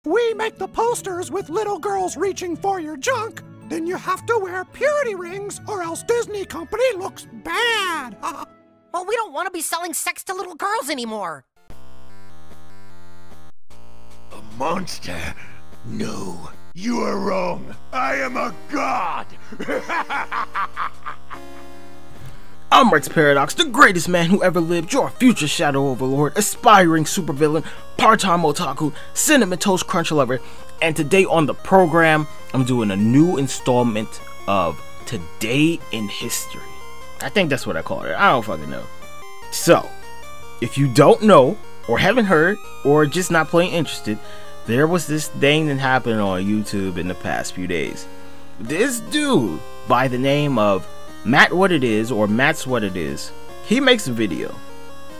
we make the posters with little girls reaching for your junk, then you have to wear purity rings or else Disney Company looks bad. Well, we don't want to be selling sex to little girls anymore. A monster? No, you are wrong. I am a god. I'm Rex Paradox, the greatest man who ever lived, your future shadow overlord, aspiring supervillain, part-time otaku, cinnamon toast crunch lover, and today on the program, I'm doing a new installment of Today in History. I think that's what I call it. I don't fucking know. So, if you don't know, or haven't heard, or just not plain interested, there was this thing that happened on YouTube in the past few days. This dude, by the name of Mattswhatitis, he makes a video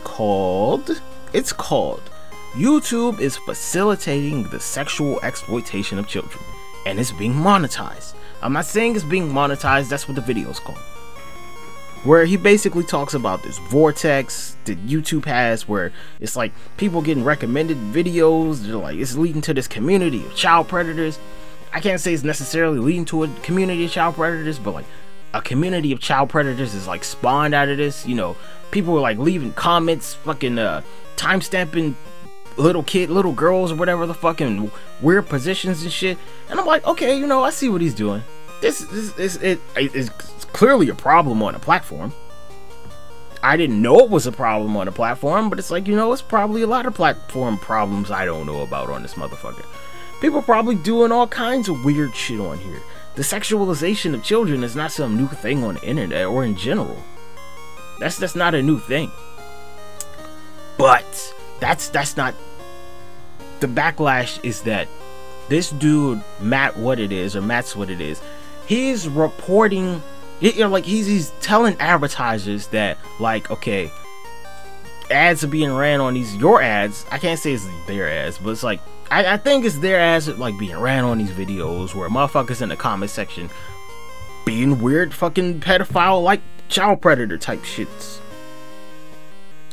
called YouTube is facilitating the sexual exploitation of children, and it's being monetized. I'm not saying it's being monetized, that's what the video is called. Where he basically talks about this vortex that YouTube has, where it's like people getting recommended videos, they're like, it's leading to this community of child predators. I can't say it's necessarily leading to a community of child predators, but like a community of child predators is like spawned out of this. You know, people were like leaving comments, fucking time stamping little girls or whatever the fucking weird positions and shit. And I'm like, okay, you know, I see what he's doing. This is clearly a problem on a platform. I didn't know it was a problem on a platform, but it's like, you know, it's probably a lot of platform problems I don't know about on this motherfucker. People probably doing all kinds of weird shit on here. The sexualization of children is not some new thing on the internet or in general. That's not a new thing. But that's not the backlash. Is that this dude Mattswhatitis, he's reporting, he's telling advertisers that, like, okay, ads are being ran on your ads. I can't say it's their ads, but it's like, I think it's their ads like being ran on these videos where motherfuckers in the comment section being weird fucking pedophile like child predator type shits.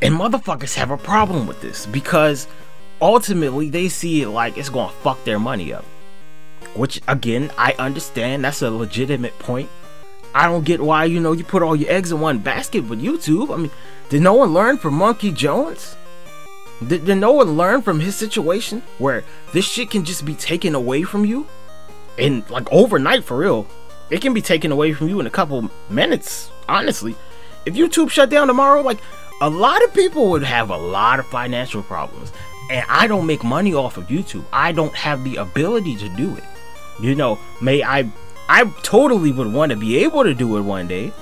And motherfuckers have a problem with this because ultimately they see it like it's gonna fuck their money up. Which, again, I understand, that's a legitimate point. I don't get why, you know, you put all your eggs in one basket with YouTube. I mean, did no one learn from Monkey Jones? Did no one learn from his situation where this shit can just be taken away from you? And like overnight, for real. It can be taken away from you in a couple minutes, honestly. If YouTube shut down tomorrow, like, a lot of people would have a lot of financial problems. And I don't make money off of YouTube. I don't have the ability to do it. You know, I totally would want to be able to do it one day,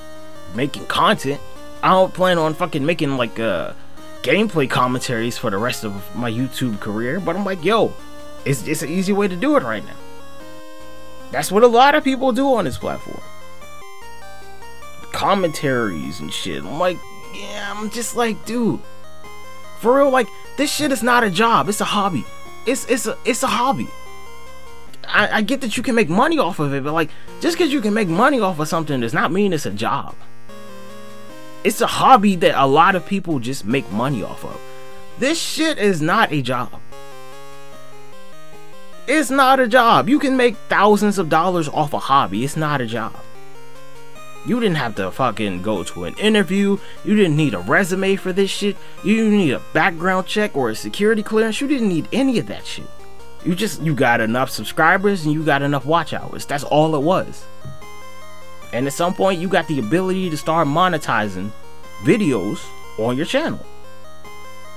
making content. I don't plan on fucking making like gameplay commentaries for the rest of my YouTube career, but I'm like, yo, it's an easy way to do it right now. That's what a lot of people do on this platform. Commentaries and shit. I'm like, yeah, I'm just like, dude, for real, like, this shit is not a job, it's a hobby. It's a hobby. I get that you can make money off of it, but like, just because you can make money off of something does not mean it's a job. It's a hobby that a lot of people just make money off of. This shit is not a job. It's not a job. You can make thousands of dollars off a hobby. It's not a job. You didn't have to fucking go to an interview. You didn't need a resume for this shit. You didn't need a background check or a security clearance. You didn't need any of that shit. You got enough subscribers and you got enough watch hours. That's all it was. And at some point you got the ability to start monetizing videos on your channel.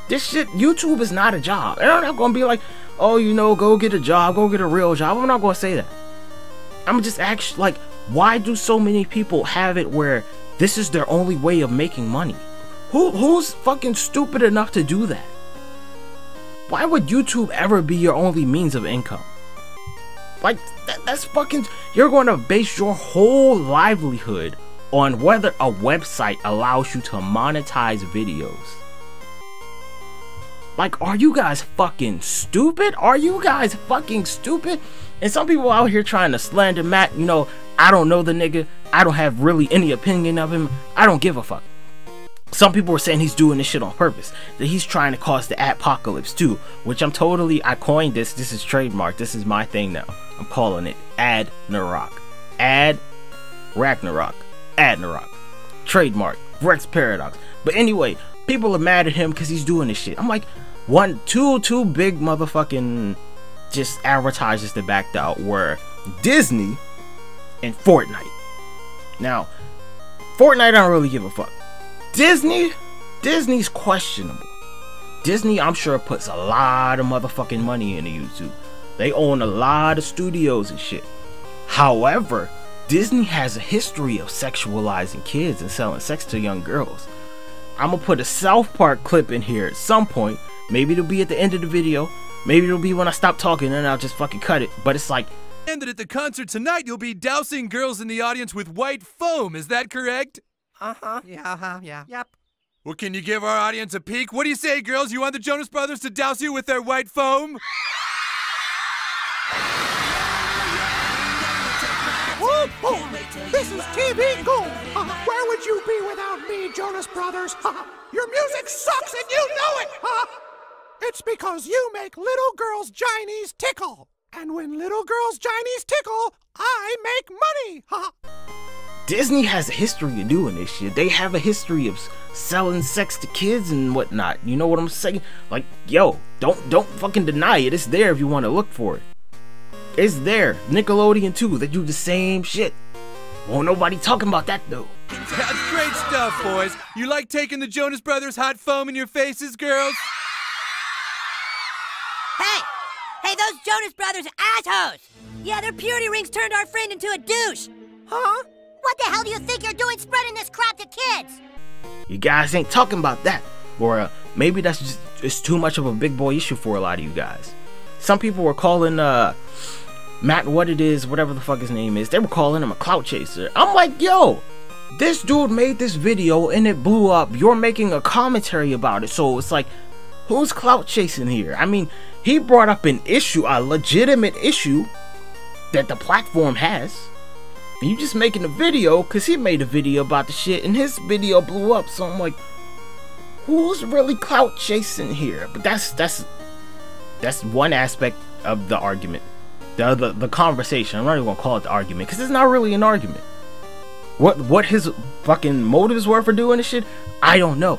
This shit, YouTube is not a job. And I'm not gonna be like, oh, you know, go get a job, go get a real job. I'm not gonna say that. I'm just actually like, why do so many people have it where this is their only way of making money? Who's fucking stupid enough to do that? Why would YouTube ever be your only means of income? Like, that's fucking, you're going to base your whole livelihood on whether a website allows you to monetize videos. Like, are you guys fucking stupid? Are you guys fucking stupid? And some people out here trying to slander Matt, you know, I don't know the nigga. I don't have really any opinion of him. I don't give a fuck. Some people were saying he's doing this shit on purpose, that he's trying to cause the Adpocalypse too, which I coined this. This is trademark. This is my thing now. I'm calling it Ad Narok. Ad Ragnarok. Adnarok. Trademark. Rex Paradox. But anyway, people are mad at him because he's doing this shit. I'm like, two big motherfucking just advertisers that backed out were Disney and Fortnite. Now, Fortnite, I don't really give a fuck. Disney's questionable. Disney, I'm sure, puts a lot of motherfucking money into YouTube. They own a lot of studios and shit. However, Disney has a history of sexualizing kids and selling sex to young girls. I'm gonna put a South Park clip in here at some point. Maybe it'll be at the end of the video. Maybe it'll be when I stop talking and I'll just fucking cut it. But it's like, And that at the concert tonight, you'll be dousing girls in the audience with white foam. Is that correct? Yeah. Yep. Well, can you give our audience a peek? What do you say, girls? You want the Jonas Brothers to douse you with their white foam? This is TV Gold. Where would you be without me, Jonas Brothers? Your music sucks and you know it. It's because you make little girls' jinies tickle. And when little girls' jinies tickle, I make money. Disney has a history of doing this shit. They have a history of selling sex to kids and whatnot. You know what I'm saying? Like, yo, don't fucking deny it. It's there if you want to look for it. It's there. Nickelodeon too. They do the same shit. Won't nobody talking about that though. That's great stuff, boys. You like taking the Jonas Brothers hot foam in your faces, girls? Hey, those Jonas Brothers assholes! Yeah, their purity rings turned our friend into a douche. Huh? What the hell do you think you're doing spreading this crap to kids? You guys ain't talking about that. Or maybe that's just it's too much of a big boy issue for a lot of you guys. Some people were calling Mattswhatitis, whatever the fuck his name is, they were calling him a clout chaser. I'm like, yo, this dude made this video and it blew up. You're making a commentary about it. So it's like, who's clout chasing here? I mean, he brought up an issue, a legitimate issue that the platform has. And you just making a video because he made a video about the shit and his video blew up. So I'm like, who's really clout chasing here? But that's one aspect of the argument. The conversation. I'm not even gonna call it the argument because it's not really an argument. What his fucking motives were for doing this shit, I don't know.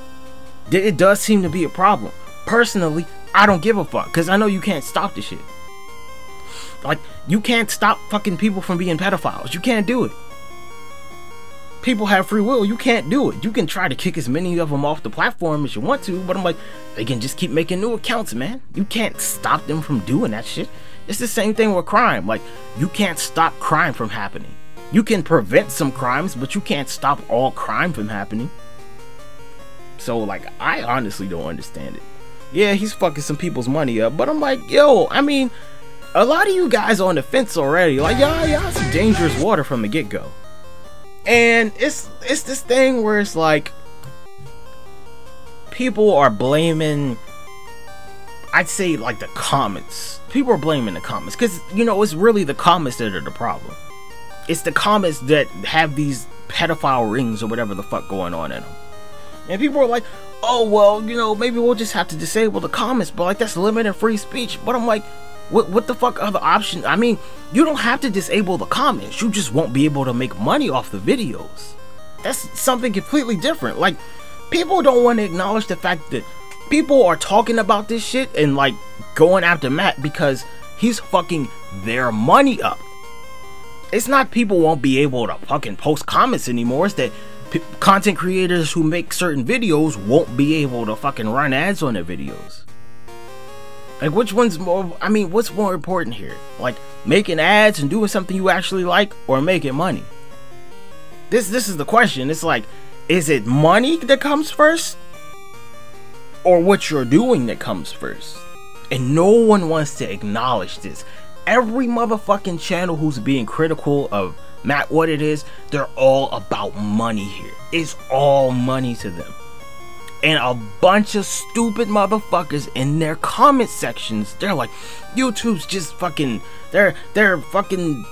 It does seem to be a problem. Personally, I don't give a fuck because I know you can't stop this shit. Like, you can't stop fucking people from being pedophiles. You can't do it. People have free will. You can't do it. You can try to kick as many of them off the platform as you want to, but I'm like, they can just keep making new accounts, man. You can't stop them from doing that shit. It's the same thing with crime. Like, you can't stop crime from happening. You can prevent some crimes, but you can't stop all crime from happening. So, like, I honestly don't understand it. Yeah, he's fucking some people's money up, but I'm like, yo, I mean, a lot of you guys on the fence already. Like, y'all some dangerous water from the get-go. And it's this thing where it's like, people are blaming, I'd say, like, the comments. People are blaming the comments because, you know, it's really the comments that are the problem. It's the comments that have these pedophile rings or whatever the fuck going on in them. And people are like, oh, well, you know, maybe we'll just have to disable the comments, but like, that's limited free speech. But I'm like, what the fuck are the options? I mean, you don't have to disable the comments. You just won't be able to make money off the videos. That's something completely different. Like, people don't want to acknowledge the fact that people are talking about this shit and like going after Matt because he's fucking their money up. It's not people won't be able to fucking post comments anymore. It's that content creators who make certain videos won't be able to fucking run ads on their videos. Like, which one's more, I mean, what's more important here? Like, making ads and doing something you actually like, or making money? This is the question. It's like, is it money that comes first? Or what you're doing that comes first? And no one wants to acknowledge this. Every motherfucking channel who's being critical of Mattswhatitis, they're all about money here. It's all money to them. And a bunch of stupid motherfuckers in their comment sections, they're like, YouTube's just fucking, they're fucking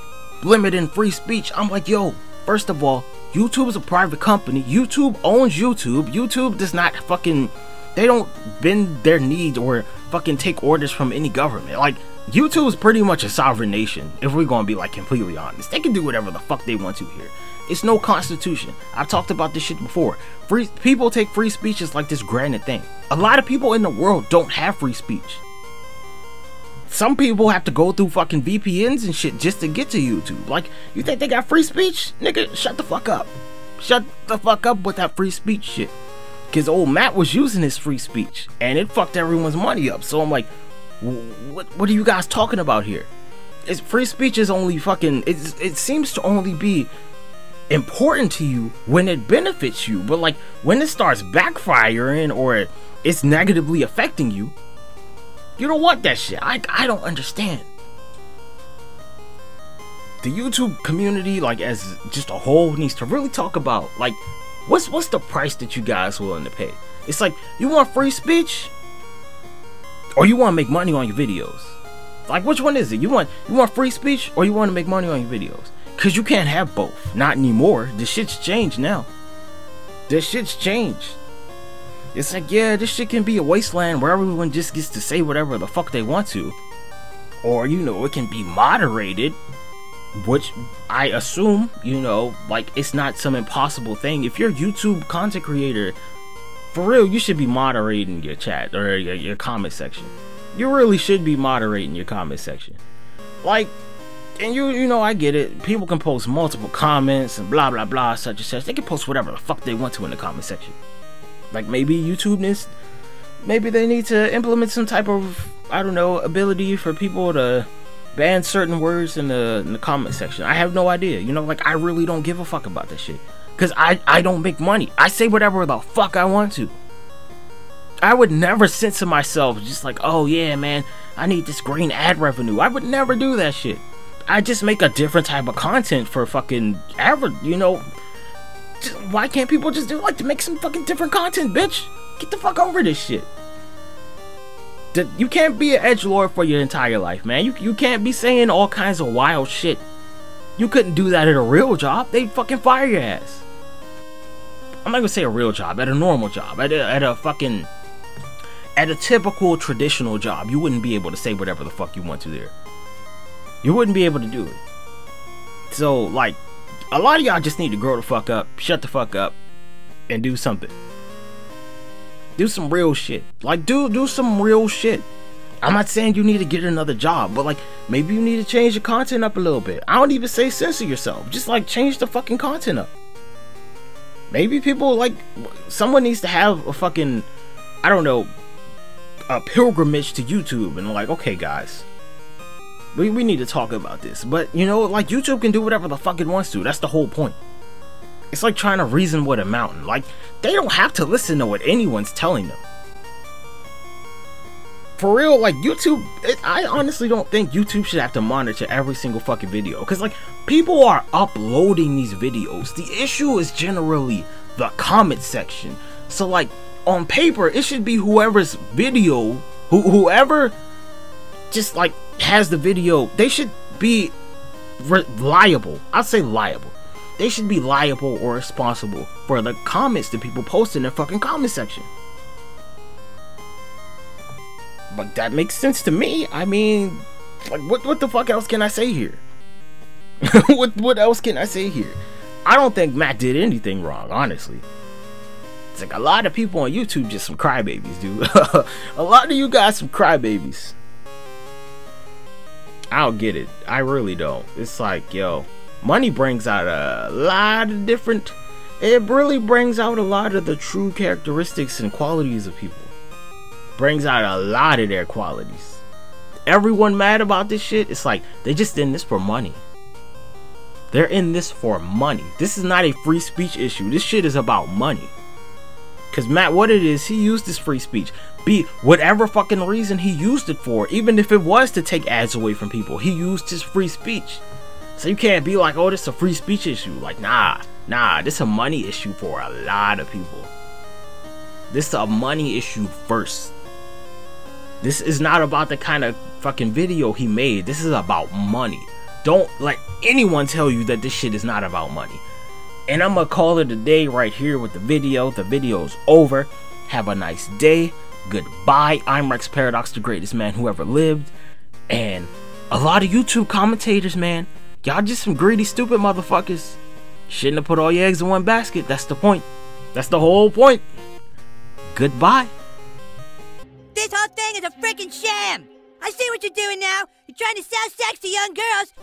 limiting free speech. I'm like, yo, first of all, YouTube is a private company. YouTube owns YouTube. YouTube does not fucking, they don't bend their knees or fucking take orders from any government. Like, YouTube is pretty much a sovereign nation, if we're gonna be like completely honest. They can do whatever the fuck they want to here. It's no constitution. I've talked about this shit before. People take free speech as like this granted thing. A lot of people in the world don't have free speech. Some people have to go through fucking VPNs and shit just to get to YouTube. Like, you think they got free speech? Nigga, shut the fuck up. Shut the fuck up with that free speech shit. Cause old Matt was using his free speech and it fucked everyone's money up. So I'm like, what are you guys talking about here? It's free speech is only fucking, it seems to only be important to you when it benefits you, but like when it starts backfiring or it's negatively affecting you, you don't want that shit. I don't understand. The YouTube community, like as just a whole, needs to really talk about like what's the price that you guys willing to pay. It's like, you want free speech or you want to make money on your videos? Like, which one is it? You want free speech or you want to make money on your videos? Cause you can't have both. Not anymore. This shit's changed now. This shit's changed. It's like, yeah, this shit can be a wasteland where everyone just gets to say whatever the fuck they want to. Or, you know, it can be moderated, which I assume, you know, like it's not some impossible thing. If you're a YouTube content creator, for real, you should be moderating your chat or your comment section. You really should be moderating your comment section. Like, and you know, I get it. People can post multiple comments and blah blah blah, such and such. They can post whatever the fuck they want to in the comment section. Like, maybe YouTube needs, maybe they need to implement some type of, I don't know, ability for people to ban certain words in the comment section. I have no idea. You know, like, I really don't give a fuck about this shit. Cause I don't make money. I say whatever the fuck I want to. I would never censor myself just like, oh yeah, man, I need this green ad revenue. I would never do that shit. I just make a different type of content for fucking average, you know. Just, why can't people just do like to make some fucking different content, bitch? Get the fuck over this shit. You can't be an edgelord for your entire life, man. You can't be saying all kinds of wild shit. You couldn't do that at a real job. They'd fucking fire your ass. I'm not gonna say a real job, at a normal job, at a typical traditional job, you wouldn't be able to say whatever the fuck you want to there. You wouldn't be able to do it. So, like, a lot of y'all just need to grow the fuck up, shut the fuck up, and do something. Do some real shit. Like, do some real shit. I'm not saying you need to get another job, but like, maybe you need to change your content up a little bit. I don't even say censor yourself. Just like, change the fucking content up. Maybe people, like, someone needs to have a fucking, I don't know, a pilgrimage to YouTube and like, okay guys, we need to talk about this. But you know, like, YouTube can do whatever the fuck it wants to. That's the whole point. It's like trying to reason with a mountain. Like, they don't have to listen to what anyone's telling them. For real, like, YouTube, I honestly don't think YouTube should have to monitor every single fucking video. Because, like, people are uploading these videos. The issue is generally the comment section. So, like, on paper, it should be whoever's video, whoever just, like, has the video, they should be liable. I'll say liable. They should be liable or responsible for the comments that people post in their fucking comment section. But that makes sense to me. I mean, like, what the fuck else can I say here? what else can I say here? I don't think Matt did anything wrong, honestly. It's like a lot of people on YouTube just some crybabies, dude. A lot of you guys some crybabies. I don't get it. I really don't. It's like, yo, money brings out a lot of different, it really brings out a lot of the true characteristics and qualities of people. Brings out a lot of their qualities. Everyone mad about this shit, it's like, they just in this for money. They're in this for money. This is not a free speech issue. This shit is about money. Cause Matt, what it is, he used this free speech. Be whatever fucking reason he used it for, even if it was to take ads away from people, he used his free speech. So you can't be like, oh, this is a free speech issue. Like, nah, this is a money issue for a lot of people. This is a money issue first. This is not about the kind of fucking video he made. This is about money. Don't let anyone tell you that this shit is not about money. And I'm gonna call it a day right here with the video. The video's over. Have a nice day. Goodbye. I'm Rex Paradox, the greatest man who ever lived. And a lot of YouTube commentators, man, y'all just some greedy, stupid motherfuckers. Shouldn't have put all your eggs in one basket. That's the point. That's the whole point. Goodbye. This whole thing is a freaking sham. I see what you're doing now. You're trying to sell sex to young girls,